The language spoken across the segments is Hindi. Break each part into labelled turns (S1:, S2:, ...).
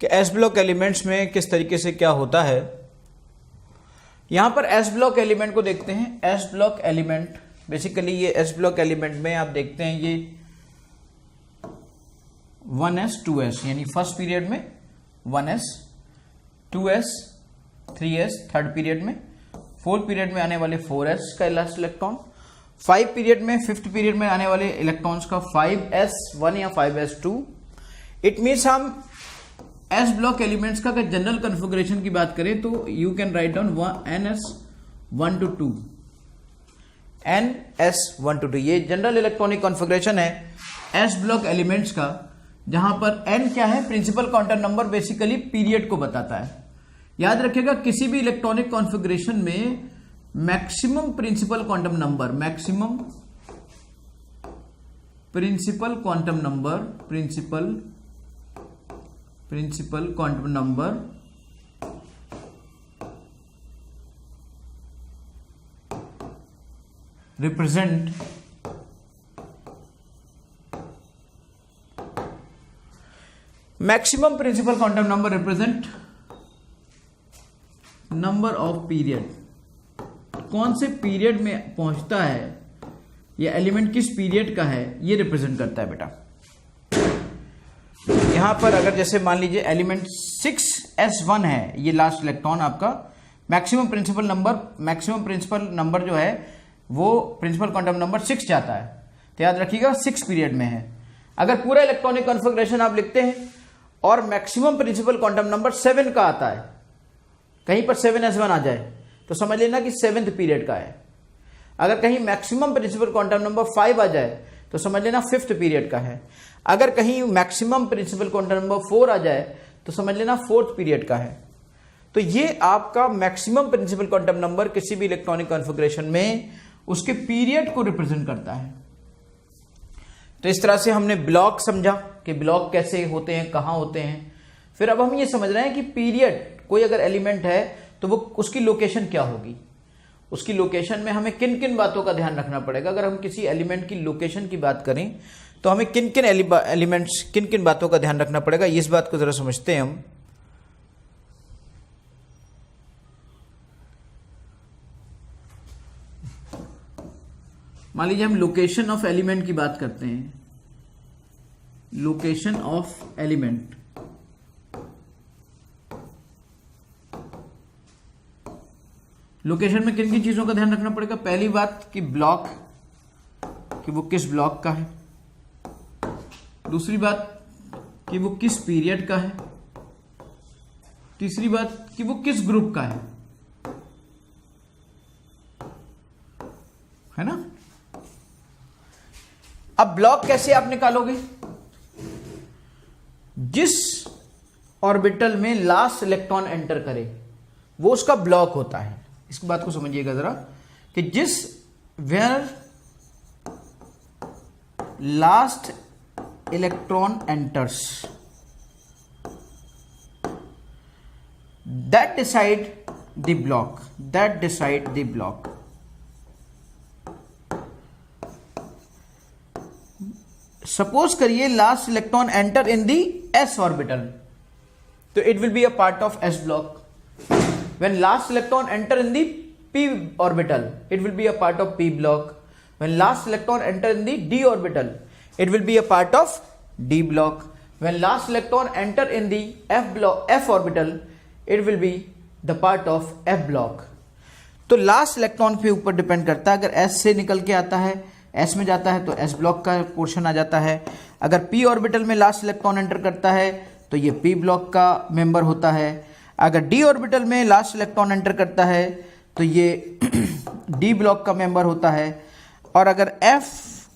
S1: कि एस ब्लॉक एलिमेंट्स में किस तरीके से क्या होता है। यहां पर एस ब्लॉक एलिमेंट को देखते हैं। एस ब्लॉक एलिमेंट बेसिकली ये एस ब्लॉक एलिमेंट में आप देखते हैं ये 1s 2s यानी फर्स्ट पीरियड में 1s 2s 3s third period में, फोर्थ पीरियड में आने वाले 4s का लास्ट इलेक्ट्रॉन, 5 पीरियड में फिफ्थ पीरियड में आने वाले इलेक्ट्रॉन्स का 5s1 या 5s2। इट मीन्स हम एस ब्लॉक एलिमेंट्स का अगर जनरल कॉन्फ़िगरेशन की बात करें तो you can write down ns1 to 2 ns1 to 2 ये जनरल इलेक्ट्रॉनिक कॉन्फ़िगरेशन है एस ब्लॉक एलिमेंट्स का, जहां पर n क्या है, principal quantum number, basically period को बताता है। याद रखिएगा किसी भी इलेक्ट्रॉनिक कॉन्फ़िगरेशन में maximum principal quantum number, maximum principal quantum number, principal quantum number represent maximum principal quantum number represent number of period. कौन से पीरियड में पहुंचता है या एलिमेंट किस पीरियड का है ये रिप्रेजेंट करता है बेटा। यहां पर अगर जैसे मान लीजिए एलिमेंट 6s1 है, ये लास्ट इलेक्ट्रॉन आपका मैक्सिमम प्रिंसिपल नंबर जो है वो प्रिंसिपल क्वांटम नंबर 6 जाता है, तो याद रखिएगा 6 पीरियड में है। अगर पूरा इलेक्ट्रॉनिक कॉन्फ़िगरेशन आप लिखते हैं और मैक्सिमम प्रिंसिपल क्वांटम नंबर 7 का आता है, कहीं पर 7s1 आ जाए तो समझ लेना कि 7th पीरियड का है। अगर कहीं मैक्सिमम प्रिंसिपल क्वांटम नंबर 5 आ जाए तो समझ लेना 5th पीरियड का है। अगर कहीं मैक्सिमम प्रिंसिपल क्वांटम नंबर 4 आ जाए तो समझ लेना 4th पीरियड का है। तो ये आपका मैक्सिमम प्रिंसिपल क्वांटम नंबर किसी भी इलेक्ट्रॉनिक कॉन्फ़िगरेशन में उसके पीरियड को रिप्रेजेंट करता है। तो इस तरह से हमने ब्लॉक समझा कि ब्लॉक कैसे होते हैं, कहां होते हैं। फिर अब हम ये समझ रहे हैं कि पीरियड, कोई अगर एलिमेंट है तो वो उसकी लोकेशन क्या होगी, उसकी लोकेशन में हमें किन किन बातों का ध्यान रखना पड़ेगा। अगर हम किसी एलिमेंट की लोकेशन की बात करें तो हमें किन किन एलिमेंट्स, किन किन बातों का ध्यान रखना पड़ेगा, इस बात को जरा समझते हैं हम। मान लीजिए हम लोकेशन ऑफ एलिमेंट की बात करते हैं, लोकेशन ऑफ एलिमेंट। लोकेशन में किन किन चीजों का ध्यान रखना पड़ेगा। पहली बात कि ब्लॉक, कि वो किस ब्लॉक का है। दूसरी बात कि वो किस पीरियड का है। तीसरी बात कि वो किस ग्रुप का है ना। अब ब्लॉक कैसे आप निकालोगे, जिस ऑर्बिटल में लास्ट इलेक्ट्रॉन एंटर करे वो उसका ब्लॉक होता है। इस बात को समझिएगा जरा कि जिस where last electron enters that decide the block, that decide the block. Suppose करिए last electron enter in the s orbital, तो it will be a part of s block. When last electron enter in the p orbital, it will be a part of p block. When last electron enter in the d orbital, it will be a part of d block. When last electron enter in the f orbital, it will be the part of f block. तो लास्ट इलेक्ट्रॉन के ऊपर डिपेंड करता है। अगर s से निकल के आता है, s में जाता है तो s ब्लॉक का पोर्शन आ जाता है। अगर p ऑर्बिटल में लास्ट इलेक्ट्रॉन एंटर करता है तो ये p ब्लॉक का मेंबर होता है। अगर d ऑर्बिटल में लास्ट इलेक्ट्रॉन एंटर करता है तो ये d ब्लॉक का मेंबर होता है। और अगर f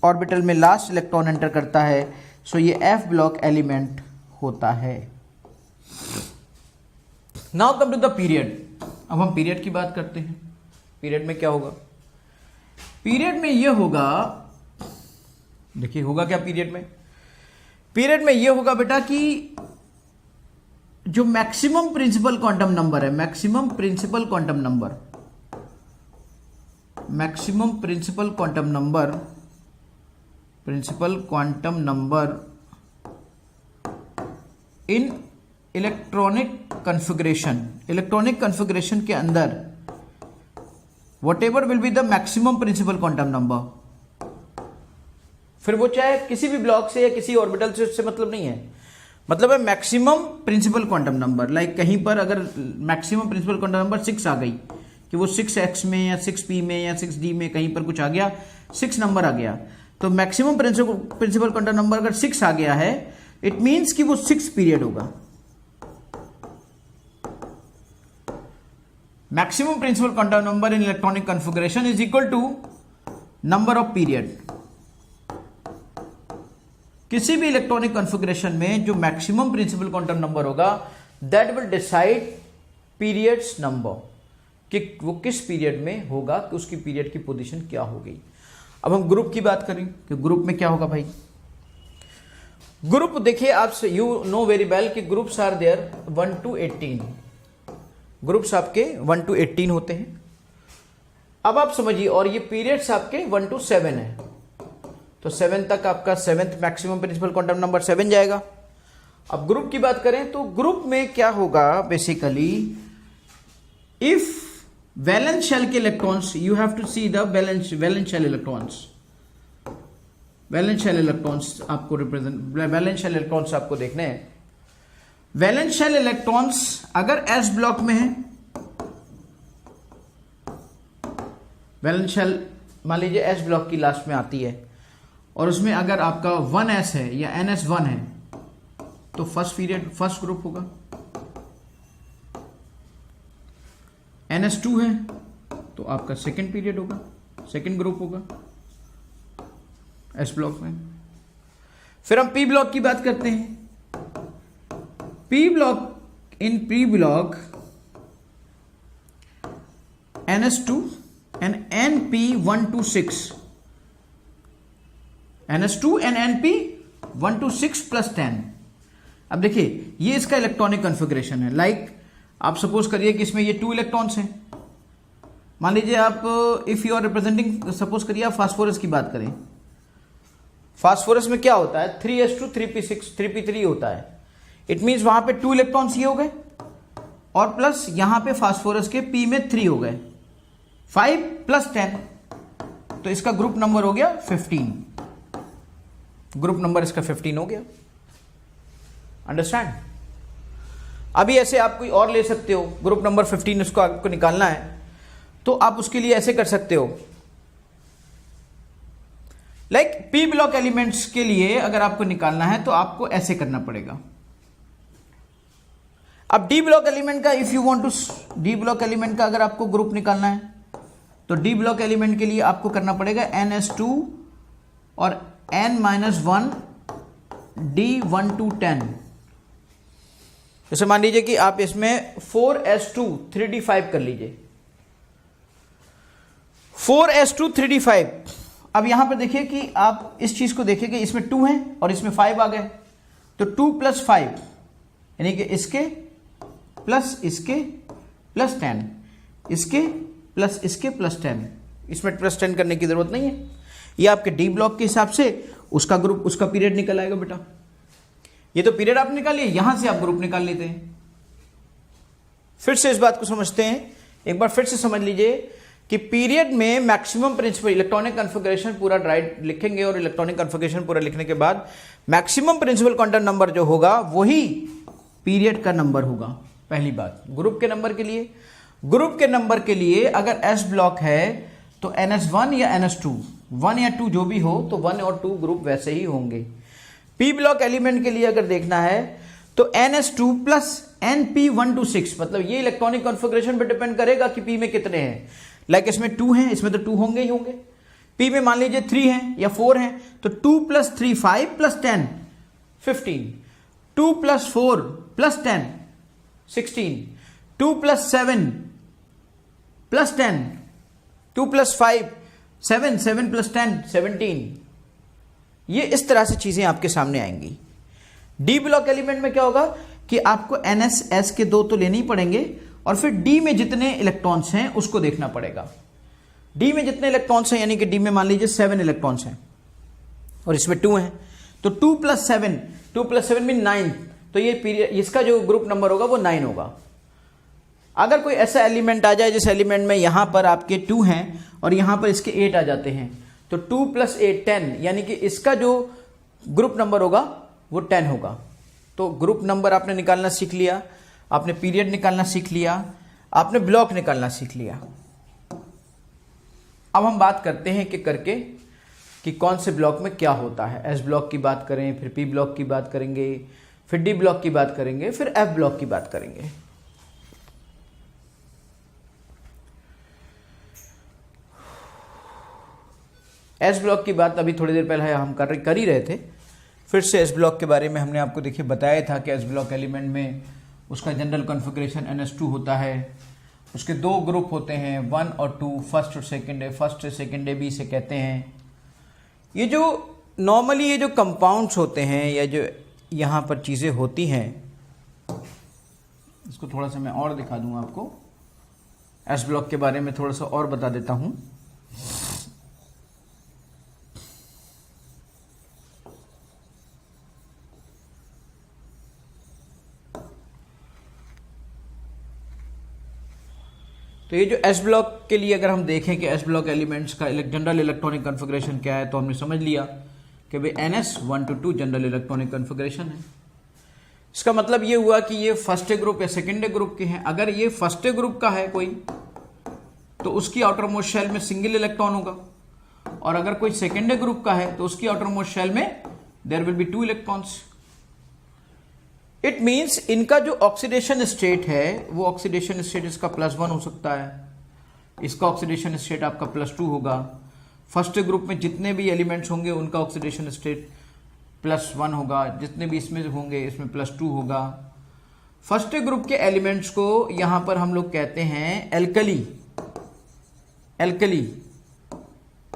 S1: ऑर्बिटल में लास्ट इलेक्ट्रॉन एंटर करता है तो ये f ब्लॉक एलिमेंट होता है। Now come to the period. अब हम पीरियड की बात करते हैं। पीरियड में क्या होगा, पीरियड में ये होगा, देखिए होगा क्या पीरियड में। पीरियड में ये होगा बेटा कि जो मैक्सिमम प्रिंसिपल क्वांटम नंबर है, maximum principal quantum number, maximum principal quantum number, principal quantum number in electronic configuration के अंदर whatever will be the maximum principal quantum number, फिर वो चाहे किसी भी ब्लॉक से या किसी ऑर्बिटल से, उससे मतलब नहीं है, मतलब है maximum principal quantum number. Like कहीं पर अगर मैक्सिमम प्रिंसिपल क्वांटम नंबर 6 आ गई कि वो 6x में या 6p में या 6d में कहीं पर कुछ आ गया, 6 नंबर आ गया, तो मैक्सिमम प्रिंसिपल क्वांटम नंबर अगर 6 आ गया है, इट मीन्स कि वो 6 पीरियड होगा। Maximum principal quantum number in electronic configuration is equal to number of period. किसी भी इलेक्ट्रॉनिक कन्फिग्रेशन में जो मैक्सिमम प्रिंसिपल क्वांटम नंबर होगा, that will decide periods number, कि वो किस पीरियड में होगा, कि उसकी पीरियड की पोजीशन क्या होगी। अब हम ग्रुप की बात करें कि ग्रुप में क्या होगा भाई। ग्रुप देखिए, आप यू नो वेरी वेल कि groups are there 1 to 18, groups आपके 1 to 18 होते हैं। अब आप समझिए, और ये पीरियड्स आपके 1 to 7 है, तो 7 तक आपका 7th maximum principal quantum number 7 जाएगा। अब ग्रुप की बात करें तो ग्रुप में क्या होगा, बेसिकली इफ वैलेंस शेल के electrons, you have to see the valence shell electrons, valence shell electrons आपको वैलेंस शेल इलेक्ट्रॉन्स आपको देखने हैं। वैलेंस शेल इलेक्ट्रॉन्स अगर एस ब्लॉक में है, वैलेंस शेल मान लीजिए एस ब्लॉक की लास्ट में आती है, और उसमें अगर आपका 1s है या ns1 है, तो फर्स्ट ग्रुप होगा। ns2 है तो आपका सेकंड पीरियड होगा, सेकंड ग्रुप होगा एस ब्लॉक में। फिर हम पी ब्लॉक की बात करते हैं। P block, in P block ns2 and np 1 to 6, ns2 and np 1 to 6 plus 10। अब देखिए ये इसका इलेक्ट्रॉनिक कन्फिग्रेशन है। लाइक आप सपोज करिए कि इसमें ये 2 इलेक्ट्रॉन्स हैं। मान लीजिए आप if you are representing, suppose करिए आप फास्फोरस की बात करें। फास्फोरस में क्या होता है, 3s2 3p6 3p3 होता है। इट मीन्स वहां पे 2 इलेक्ट्रॉन्स ये हो गए, और प्लस यहां पे फास्फोरस के p में 3 हो गए, 5 plus 10, तो इसका ग्रुप नंबर हो गया 15। ग्रुप नंबर इसका 15 हो गया। अंडरस्टैंड। अभी ऐसे आप कोई और ले सकते हो, ग्रुप नंबर 15 उसको आपको निकालना है, तो आप उसके लिए ऐसे कर सकते हो। लाइक पी ब्लॉक एलिमेंट्स के लिए अगर आपको निकालना है तो आपको ऐसे करना पड़ेगा। अब डी ब्लॉक एलिमेंट का, if you want to D block element का अगर आपको ग्रुप निकालना है, तो डी ब्लॉक एलिमेंट के लिए आपको करना पड़ेगा ns2 और n-1 d1 to 10। जैसे मान लीजिए कि आप इसमें 4s2 3d5 कर लीजिए, 4s2 3d5। अब यहां पर देखिए कि आप इस चीज को देखिए कि इसमें 2 है और इसमें 5 आ गए, तो 2 + 5 यानी कि इसके प्लस इसके प्लस 10, इसके प्लस इसके प्लस 10, इसमें प्लस 10 करने की जरूरत नहीं है। ये आपके डी ब्लॉक के हिसाब से उसका ग्रुप, उसका पीरियड निकल आएगा बेटा। ये तो पीरियड आप निकालिए, यहां से आप ग्रुप निकाल लेते हैं। फिर से इस बात को समझते हैं, एक बार फिर से समझ लीजिए कि पीरियड में मैक्सिमम प्रिंसिपल इलेक्ट्रॉनिक कन्फिग्रेशन पूरा राइट लिखेंगे, और इलेक्ट्रॉनिक कन्फिग्रेशन पूरा लिखने के बाद मैक्सिमम प्रिंसिपल क्वांटम नंबर जो होगा वही पीरियड का नंबर होगा। पहली बात ग्रुप के नंबर के लिए, ग्रुप के नंबर के लिए अगर एस ब्लॉक है तो ns1 या ns2, 1 या 2 जो भी हो, तो 1 और 2 ग्रुप वैसे ही होंगे। पी ब्लॉक एलिमेंट के लिए अगर देखना है तो ns2 प्लस np 1 to 6, मतलब ये इलेक्ट्रॉनिक कॉन्फ़िगरेशन पे डिपेंड करेगा कि p में कितने हैं। लाइक इसमें 2 हैं, इसमें तो 2 होंगे ही होंगे। p में मान लीजिए 3 हैं या 4 हैं, तो 2 + 3 5 + 10 15, 2 + 4 + 10 16, 2 + 7 + 10, 2 + 5 7, 7 + 10 17। ये इस तरह से चीजें आपके सामने आएंगी। डी ब्लॉक एलिमेंट में क्या होगा कि आपको ns के 2 तो लेने ही पड़ेंगे, और फिर डी में जितने इलेक्ट्रॉन्स हैं उसको देखना पड़ेगा। डी में जितने इलेक्ट्रॉन्स हैं, यानी कि डी में मान लीजिए 7 इलेक्ट्रॉन्स हैं और इसमें 2 हैं, तो 2 + 7, 2 + 7 मीन 9, तो ये पीरियड, इसका जो ग्रुप नंबर होगा वो 9 होगा। अगर कोई ऐसा एलिमेंट आ जाए जिस एलिमेंट में यहां पर आपके 2 हैं और यहां पर इसके 8 आ जाते हैं, तो 2 + 8 10, यानी कि इसका जो ग्रुप नंबर होगा वो 10 होगा। तो ग्रुप नंबर आपने निकालना सीख लिया, आपने पीरियड निकालना सीख लिया, आपने ब्लॉक निकालना सीख लिया। अब हम बात करते हैं कि करके कि कौन से ब्लॉक में क्या होता है। एस ब्लॉक की बात करें, फिर पी ब्लॉक की बात करेंगे, फिर डी ब्लॉक की बात करेंगे, फिर एफ ब्लॉक की बात करेंगे। एस ब्लॉक की बात अभी थोड़ी देर पहले हम कर ही रहे थे। फिर से एस ब्लॉक के बारे में हमने आपको देखिए बताया था कि एस ब्लॉक एलिमेंट में उसका जनरल कॉन्फ़िगरेशन NS2 होता है। उसके 2 ग्रुप होते हैं, 1 और 2, फर्स्ट और सेकंड है, फर्स्ट और सेकंड है भी इसे कहते हैं। ये जो नॉर्मली ये जो कंपाउंड्स होते हैं या जो यहाँ पर चीज़ें होती हैं, इसको थोड़ा सा मैं और दिखा दूँ आपको। एस ब्लॉक के बारे में थोड़ा सा और बता देता हूँ। तो ये जो एस ब्लॉक के लिए अगर हम देखें कि एस ब्लॉक एलिमेंट्स का जनरल इलेक्ट्रॉनिक कॉन्फ़िगरेशन क्या है, तो हमने समझ लिया कि भाई NS 1 to 2 general electronic configuration है। इसका मतलब ये हुआ कि ये फर्स्ट ग्रुप या सेकेंड ग्रुप के हैं। अगर ये फर्स्ट ग्रुप का है कोई, तो उसकी आउटर मोस्ट शेल में सिंगल इलेक्ट्रॉन होगा, और अगर कोई सेकेंड ग्रुप का है तो उसकी आउटर मोस्ट शेल में there will be 2 electrons. It means इनका जो ऑक्सीडेशन स्टेट है वो ऑक्सीडेशन स्टेट इसका +1 हो सकता है, इसका ऑक्सीडेशन स्टेट आपका +2 होगा। फर्स्ट ग्रुप में जितने भी एलिमेंट्स होंगे उनका ऑक्सीडेशन स्टेट +1 होगा, जितने भी इसमें होंगे इसमें +2 होगा। फर्स्ट ग्रुप के एलिमेंट्स को यहां पर हम लोग कहते हैं एल्कली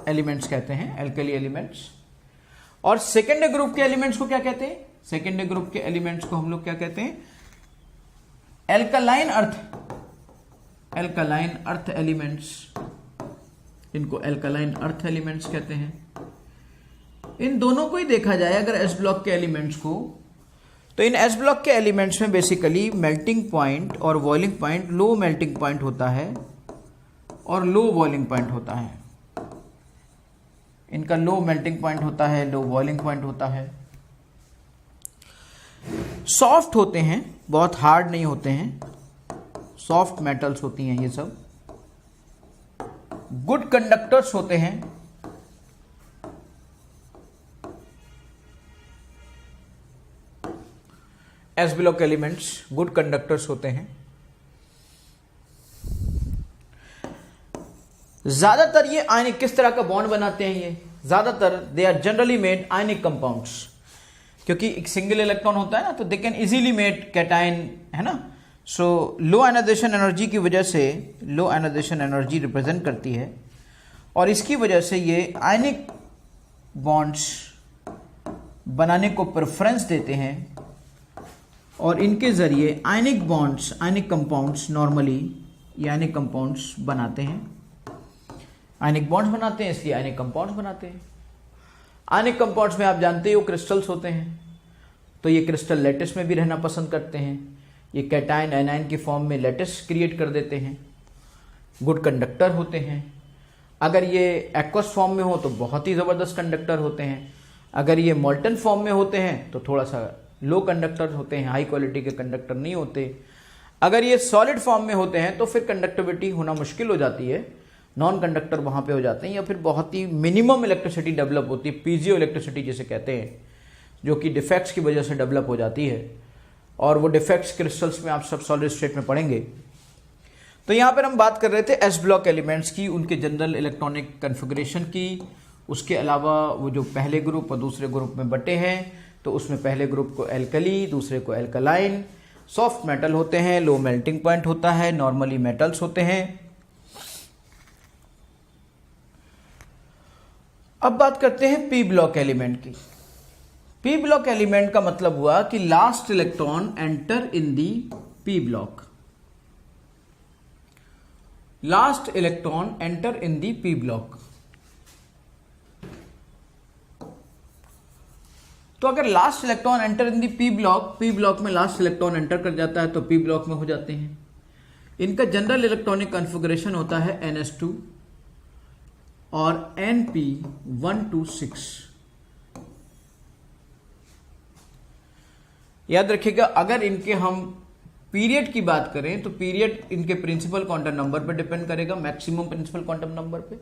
S1: एलिमेंट्स कहते हैं, एल्कली एलिमेंट्स। और सेकेंड ग्रुप के एलिमेंट्स को क्या कहते हैं? सेकेंड ग्रुप के एलिमेंट्स को हम लोग क्या कहते हैं? Alkaline earth elements. इनको एल्कलाइन अर्थ एलिमेंट्स कहते हैं। इन दोनों को ही देखा जाए अगर एस ब्लॉक के एलिमेंट्स को, तो इन एस ब्लॉक के एलिमेंट्स में बेसिकली मेल्टिंग पॉइंट और boiling point, low melting point होता है और लो बॉइलिंग पॉइंट होता है। इनका लो मेल्टिंग पॉइंट होता है, लो बॉइलिंग पॉइंट होता है। सॉफ्ट होते हैं, बहुत हार्ड नहीं होते हैं, सॉफ्ट मेटल्स होती हैं ये सब। गुड कंडक्टर्स होते हैं। S block elements good conductors होते हैं। ज्यादातर ये आयनिक किस तरह का बॉन्ड बनाते हैं? ये ज्यादातर they are generally made ionic compounds, क्योंकि एक सिंगल इलेक्ट्रॉन होता है ना, तो they can easily made cation, है ना। सो लो आयनाइजेशन एनर्जी की वजह से, लो आयनाइजेशन एनर्जी रिप्रेजेंट करती है, और इसकी वजह से ये आयनिक बॉन्ड्स बनाने को प्रेफरेंस देते हैं, और इनके जरिए आयनिक बॉन्ड्स, आयनिक कंपाउंड्स नॉर्मली ये आयनिक कंपाउंड्स बनाते हैं। आयनिक बॉन्ड्स बनाते हैं इसलिए आयनिक कंपाउंड्स बनाते हैं। आयनिक कंपाउंड्स में आप जानते हो क्रिस्टल्स होते हैं, तो ये क्रिस्टल लैटिस में भी रहना पसंद करते हैं। ये कैटायन एनायन की फॉर्म में लैटिस क्रिएट कर देते हैं। गुड कंडक्टर होते हैं। अगर ये एक्वस फॉर्म में हो तो बहुत ही ज़बरदस्त कंडक्टर होते हैं। अगर ये मोल्टन फॉर्म में होते हैं तो थोड़ा सा लो कंडक्टर होते हैं, हाई क्वालिटी के कंडक्टर नहीं होते। अगर ये सॉलिड फॉर्म में होते हैं तो फिर कंडक्टिविटी होना मुश्किल हो जाती है, नॉन कंडक्टर वहाँ पे हो जाते हैं, या फिर बहुत ही मिनिमम इलेक्ट्रिसिटी डेवलप होती है, पीजियो इलेक्ट्रिसिटी जिसे कहते हैं, जो कि डिफेक्ट्स की वजह से डेवलप हो जाती है। और वो डिफेक्ट्स क्रिस्टल्स में आप सब सॉलिड स्टेट में पढ़ेंगे। तो यहाँ पर हम बात कर रहे थे एस ब्लॉक एलिमेंट्स की, उनके जनरल इलेक्ट्रॉनिक कन्फिग्रेशन की। उसके अलावा वो जो पहले ग्रुप और दूसरे ग्रुप में बटे हैं, तो उसमें पहले ग्रुप को एल्कली, दूसरे को एल्कलाइन। सॉफ्ट मेटल होते हैं, लो मेल्टिंग पॉइंट होता है, नॉर्मली मेटल्स होते हैं। अब बात करते हैं पी ब्लॉक एलिमेंट की। पी ब्लॉक एलिमेंट का मतलब हुआ कि last electron enter in the P block. Last electron enter in the P block. तो अगर last electron enter in the P block में लास्ट इलेक्ट्रॉन एंटर कर जाता है तो पी ब्लॉक में हो जाते हैं। इनका जनरल इलेक्ट्रॉनिक कॉन्फ़िगरेशन होता है NS2 और NP126। याद रखिएगा, अगर इनके हम पीरियड की बात करें तो पीरियड इनके प्रिंसिपल क्वांटम नंबर पर डिपेंड करेगा, मैक्सिमम प्रिंसिपल क्वांटम नंबर पे।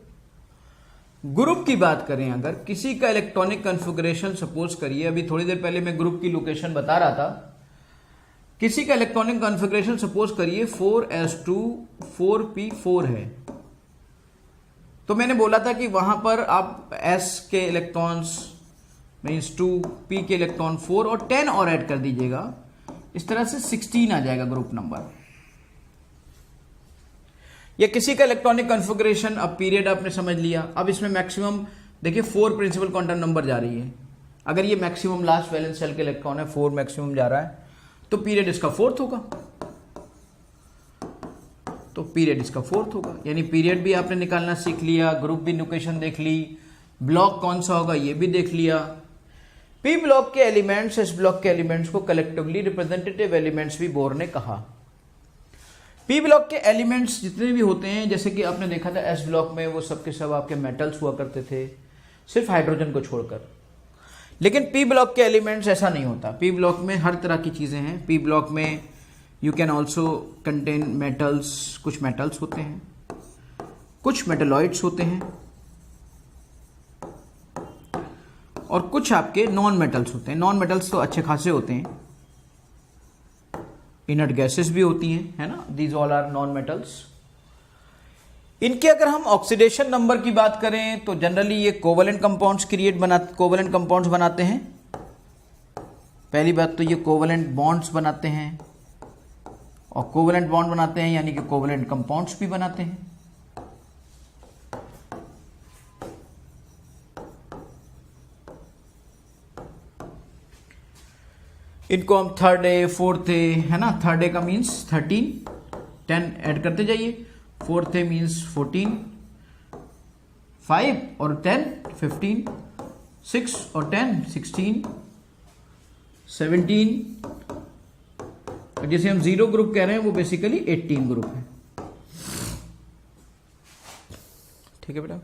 S1: ग्रुप की बात करें, अगर किसी का इलेक्ट्रॉनिक कॉन्फ़िगरेशन सपोज करिए, अभी थोड़ी देर पहले मैं ग्रुप की लोकेशन बता रहा था, किसी का इलेक्ट्रॉनिक कॉन्फ़िगरेशन सपोज करिए 4s2 4p4 है, तो मैंने बोला था कि वहां पर आप s के इलेक्ट्रॉन्स मीन्स 2, p के इलेक्ट्रॉन 4 और 10 और ऐड कर दीजिएगा, इस तरह से 16 आ जाएगा ग्रुप नंबर। या किसी का इलेक्ट्रॉनिक कॉन्फ़िगरेशन, अब पीरियड आपने समझ लिया, अब इसमें मैक्सिमम देखिए 4 प्रिंसिपल क्वांटम नंबर जा रही है। अगर ये मैक्सिमम लास्ट वैलेंस शेल के इलेक्ट्रॉन है, 4 मैक्सिमम जा रहा है, तो पीरियड इसका 4th होगा, तो पीरियड इसका 4th होगा। यानी पीरियड भी आपने निकालना सीख लिया, ग्रुप भी लोकेशन देख ली, ब्लॉक कौन सा होगा ये भी देख लिया। पी ब्लॉक के एलिमेंट्स, एस ब्लॉक के एलिमेंट्स को कलेक्टिवली रिप्रेजेंटेटिव एलिमेंट्स भी बोर ने कहा। पी ब्लॉक के एलिमेंट्स जितने भी होते हैं, जैसे कि आपने देखा था एस ब्लॉक में वो सब के सब आपके मेटल्स हुआ करते थे, सिर्फ हाइड्रोजन को छोड़कर। लेकिन पी ब्लॉक के एलिमेंट्स ऐसा नहीं होता, पी ब्लॉक में हर तरह की चीजें हैं। पी ब्लॉक में you can also contain metals, कुछ मेटल्स होते हैं, कुछ मेटलॉइड्स होते हैं और कुछ आपके नॉन मेटल्स होते हैं। नॉन मेटल्स तो अच्छे खासे होते हैं, इनर्ट गैसेस भी होती हैं, है ना, these all are non metals. इनके अगर हम ऑक्सीडेशन नंबर की बात करें तो जनरली ये कोवेलेंट कंपाउंड्स कोवेलेंट कंपाउंड्स बनाते हैं। पहली बात तो ये कोवेलेंट बॉन्ड्स बनाते हैं, और कोवेलेंट बॉन्ड बनाते हैं यानी कि कोवेलेंट कंपाउंड्स भी बनाते हैं। इनको हम 3rd डे 4th डे, है ना, 3rd डे का मीन्स 13, 10 ऐड करते जाइए, 4th डे मीन्स 14, 5 और 10 15, 6 और 10 16, 17, जिसे हम 0 ग्रुप कह रहे हैं वो बेसिकली 18 ग्रुप है। ठीक है बेटा।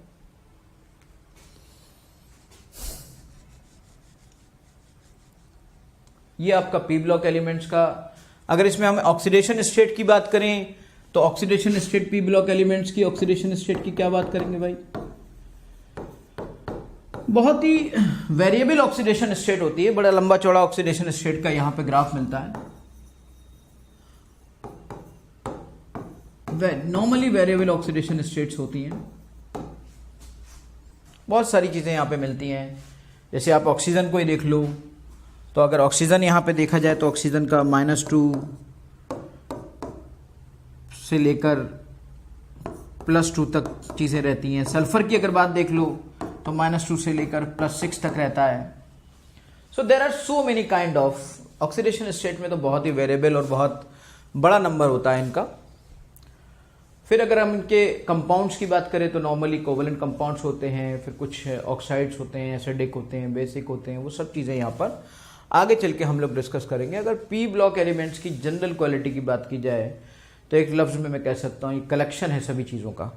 S1: ये आपका पी ब्लॉक एलिमेंट्स का। अगर इसमें हम ऑक्सीडेशन स्टेट की बात करें तो oxidation state P block elements की ऑक्सीडेशन स्टेट की क्या बात करेंगे भाई, बहुत ही वेरिएबल ऑक्सीडेशन स्टेट होती है। बड़ा लंबा चौड़ा ऑक्सीडेशन स्टेट का यहां पे ग्राफ मिलता है। नॉर्मली वेरिएबल ऑक्सीडेशन स्टेट्स होती हैं, बहुत सारी चीजें यहां पे मिलती हैं। जैसे आप ऑक्सीजन को ही देख लो, तो अगर ऑक्सीजन यहां पे देखा जाए तो ऑक्सीजन का -2 से लेकर +2 तक चीजें रहती हैं। सल्फर की अगर बात देख लो तो -2 से लेकर +6 तक रहता है। So there are so many kind of oxidation state में, तो बहुत ही वेरिएबल और बहुत बड़ा नंबर होता है इनका। फिर अगर हम इनके कंपाउंड्स की बात करें तो नॉर्मली कोवेलेंट कंपाउंड्स होते हैं, फिर कुछ ऑक्साइड्स होते हैं, एसिडिक होते हैं, बेसिक होते हैं, वो सब चीज़ें यहाँ पर आगे चल के हम लोग डिस्कस करेंगे। अगर पी ब्लॉक एलिमेंट्स की जनरल क्वालिटी की बात की जाए तो एक लफ्ज़ में मैं कह सकता हूँ ये कलेक्शन है सभी चीज़ों का,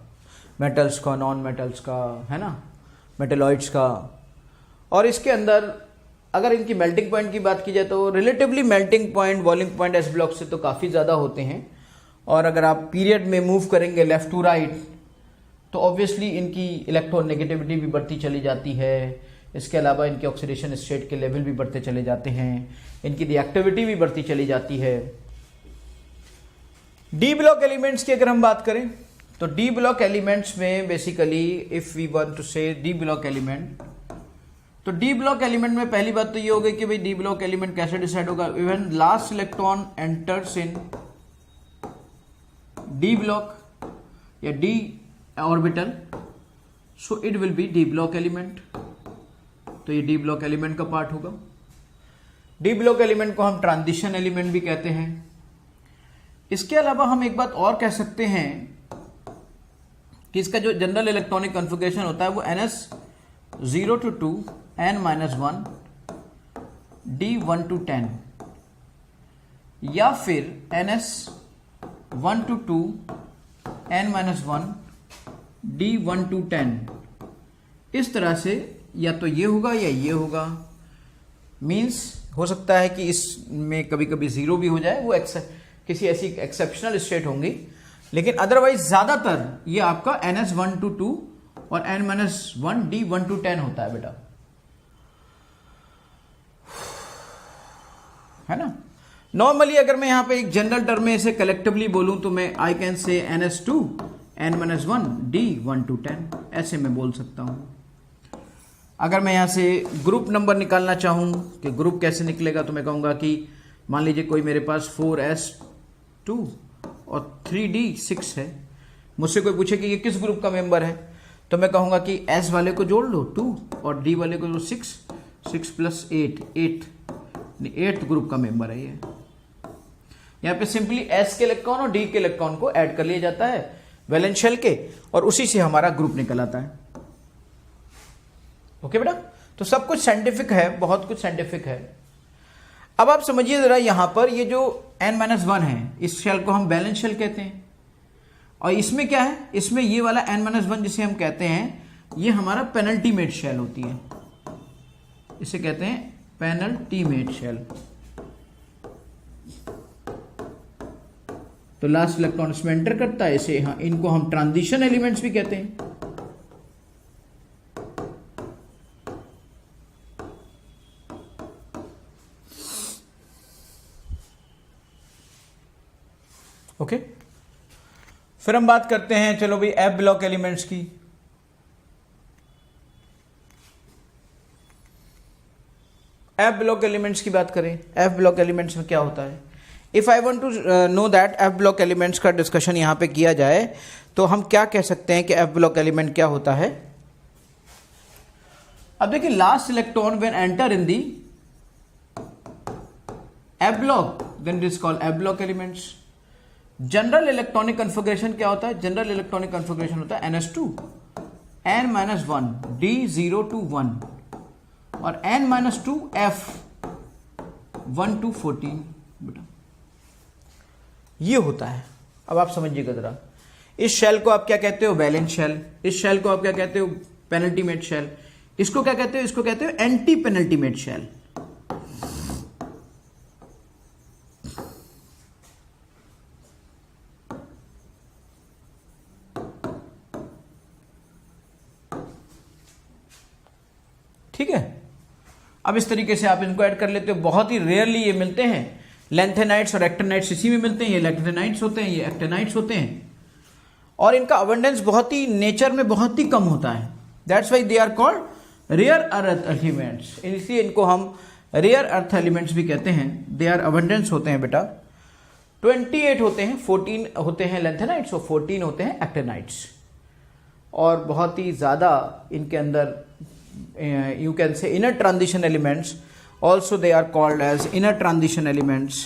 S1: मेटल्स का, नॉन मेटल्स का, है ना, मेटलॉइड्स का। और इसके अंदर अगर इनकी मेल्टिंग पॉइंट की बात की जाए तो relatively melting point boiling point S block से तो काफ़ी ज़्यादा होते हैं। और अगर आप पीरियड में मूव करेंगे लेफ्ट टू राइट तो ऑब्वियसली इनकी इलेक्ट्रोनेगेटिविटी भी बढ़ती चली जाती है। इसके अलावा इनके ऑक्सीडेशन स्टेट के लेवल भी बढ़ते चले जाते हैं, इनकी रिएक्टिविटी भी बढ़ती चली जाती है। डी ब्लॉक एलिमेंट्स की अगर हम बात करें तो डी ब्लॉक एलिमेंट्स में basically if we want to say D block element, तो डी ब्लॉक एलिमेंट में पहली बात तो ये हो गई कि भाई डी ब्लॉक एलिमेंट कैसे डिसाइड होगा। Even last electron enters in D block या D orbital, so it will be D block element. तो ये डी ब्लॉक एलिमेंट का पार्ट होगा। डी ब्लॉक एलिमेंट को हम ट्रांजिशन एलिमेंट भी कहते हैं। इसके अलावा हम एक बात और कह सकते हैं कि इसका जो जनरल इलेक्ट्रॉनिक कॉन्फ़िगरेशन होता है वो NS0 to 2 N-1 D1 to 10, या फिर NS1 to 2 N-1 D1 to 10, इस तरह से या तो ये होगा या ये होगा। मीन्स हो सकता है कि इसमें कभी कभी जीरो भी हो जाए, वो किसी ऐसी एक्सेप्शनल स्टेट होंगी, लेकिन अदरवाइज ज्यादातर ये आपका NS1 to 2 और N-1 D1 to 10 होता है बेटा, है ना। नॉर्मली अगर मैं यहां पे एक जनरल टर्म में इसे कलेक्टिवली बोलूं तो मैं I can say NS2 N-1 D1 to 10, ऐसे मैं बोल सकता हूं। अगर मैं यहां से ग्रुप नंबर निकालना चाहूं कि ग्रुप कैसे निकलेगा, तो मैं कहूंगा कि मान लीजिए कोई मेरे पास 4S2 और 3D6 है, मुझसे कोई पूछे कि ये किस ग्रुप का मेंबर है, तो मैं कहूंगा कि S वाले को जोड़ लो 2 और D वाले को जो 6 प्लस 8 ग्रुप का मेंबर है ये। यहां पे सिंपली S के इलेक्ट्रॉन और D के इलेक्ट्रॉन को ऐड कर लिया जाता है वैलेंस शेल के, और उसी से हमारा ग्रुप निकल आता है। ओके बेटा, तो सब कुछ साइंटिफिक है, बहुत कुछ साइंटिफिक है। अब आप समझिए जरा, यहां पर ये जो N-1 है, इस शेल को हम बैलेंस शेल कहते हैं, और इसमें क्या है, इसमें ये वाला N-1 जिसे हम कहते हैं, ये हमारा पेनल्टीमेट शेल होती है, इसे कहते हैं पेनल्टीमेट शेल। तो लास्ट इलेक्ट्रॉन इसमें एंटर करता है, इसे इनको हम ट्रांजिशन एलिमेंट्स भी कहते हैं। ओके, फिर हम बात करते हैं, चलो भाई एफ ब्लॉक एलिमेंट्स की। एफ ब्लॉक एलिमेंट्स की बात करें, एफ ब्लॉक एलिमेंट्स में क्या होता है। If I want to know that F block elements का डिस्कशन यहां पे किया जाए, तो हम क्या कह सकते हैं कि एफ ब्लॉक एलिमेंट क्या होता है। अब देखिए, last electron when enter in the F block then it is called F block elements. General electronic configuration क्या होता है, जनरल इलेक्ट्रॉनिक कन्फिगरेशन होता है NS2 N-1 D0 to 1 और N-2 F1 to 14 बेटा, ये होता है। अब आप समझिएगा जरा, इस शेल को आप क्या कहते हो, वैलेंस शेल। इस शेल को आप क्या कहते हो, पेनल्टीमेट शेल। इसको क्या कहते हो, इसको कहते हो एंटी पेनल्टीमेट शेल। ठीक है, अब इस तरीके से आप इनको ऐड कर लेते हो। बहुत ही रेयरली ये मिलते हैं, लेंथेनाइट्स और एक्टिनाइट्स इसी में मिलते हैं। ये लेंथेनाइट्स होते हैं, ये एक्टिनाइट्स होते हैं, और इनका अबंडेंस बहुत ही नेचर में बहुत ही कम होता है। That's why they are called rare earth elements, इसलिए इनको हम रेयर अर्थ एलिमेंट्स भी कहते हैं। दे आर अबंडेंस होते हैं बेटा, 28 होते हैं, 14 होते हैं लेंथेनाइट्स और 14 होते हैं एक्टिनाइट्स, और बहुत ही ज्यादा इनके अंदर you can say inner transition elements, also they are called as inner transition elements।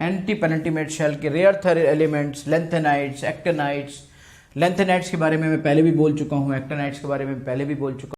S1: Antepenultimate shell के रेयर थर एलिमेंट्स, लेंथेनाइट्स, एक्टिनाइट्स। लेंथेनाइट्स के बारे में मैं पहले भी बोल चुका हूं, एक्टिनाइट्स के बारे में पहले भी बोल चुका हूं।